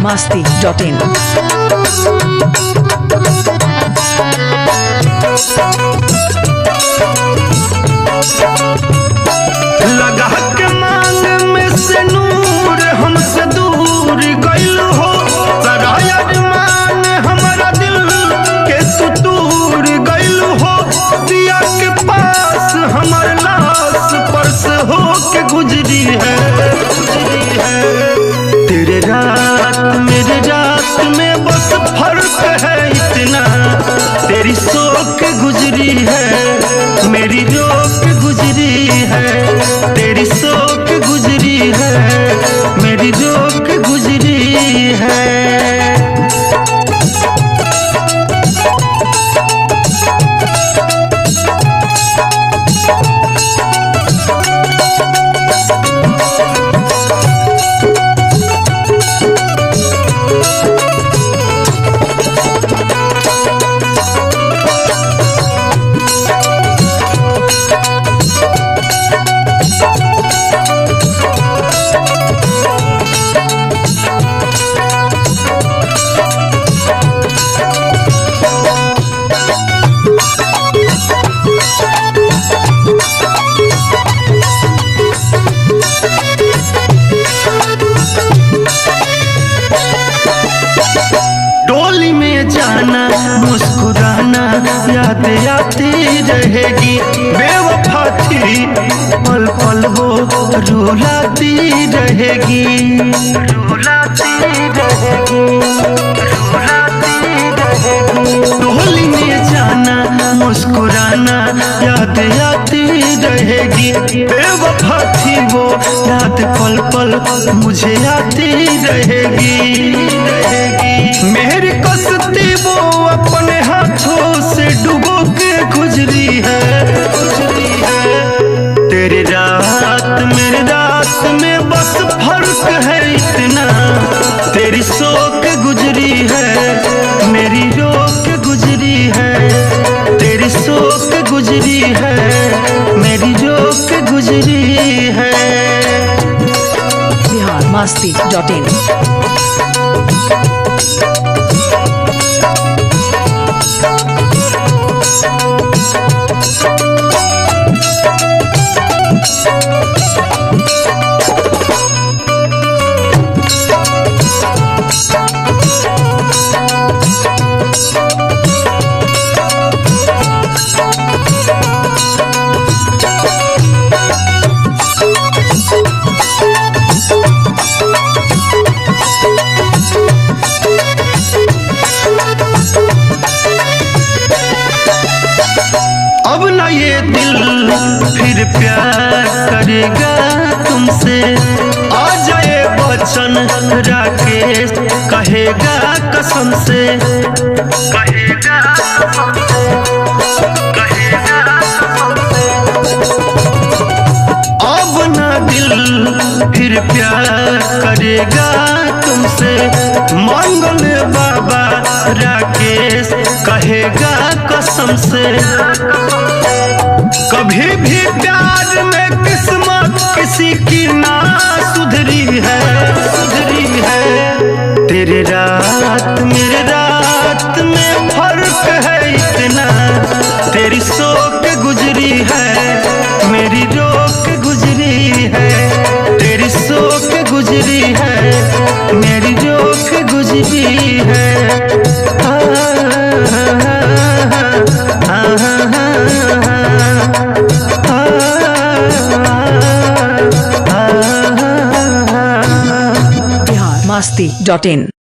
masti.in लगा के मांग में से नूर हमसे दूर गइल हो, सराय अरमान हमारा दिल के सुतूर गइल हो। दिया के पास हमार लाश परस हो के गुजरी है। तेरे रात मेरे रात में बस फर्क है इतना, तेरी शोक गुजरी है मेरी रोक गुजरी है। तेरी शोक गुजरी है मेरी रोक गुजरी है। डोली में जाना मुस्कुराना याद आती रहेगी, बेवफा थी पल पल वो रुलाती रहेगी। रुलाती रहेगी रुलाती रहेगी। डोली में जाना मुस्कुराना याद आती रहेगी, बेवफा थी वो याद पल पल मुझे आती रहेगी। मेरी कश्ती वो अपने हाथों से डुबो के गुजरी है। तेरी रात मेरी रात में बस फर्क है इतना, तेरी शोक गुजरी है मेरी रोक गुजरी है। तेरी शोक गुजरी है मेरी रोक गुजरी है। masti.in अब न ये दिल फिर प्यार करेगा तुमसे, आ जाए वचन राकेश कहेगा कसम से। कहेगा अब न दिल फिर प्यार करेगा तुमसे, मंगल बाबा राकेश कहेगा कसम से। कभी भी प्यार में किस्मत किसी की ना सुधरी है, सुधरी है। तेरे रात मेरे रात में फर्क है इतना, तेरी शोक गुजरी है मेरी रोक गुजरी है। तेरी शोक गुजरी है मेरी रोक गुजरी है। masti.in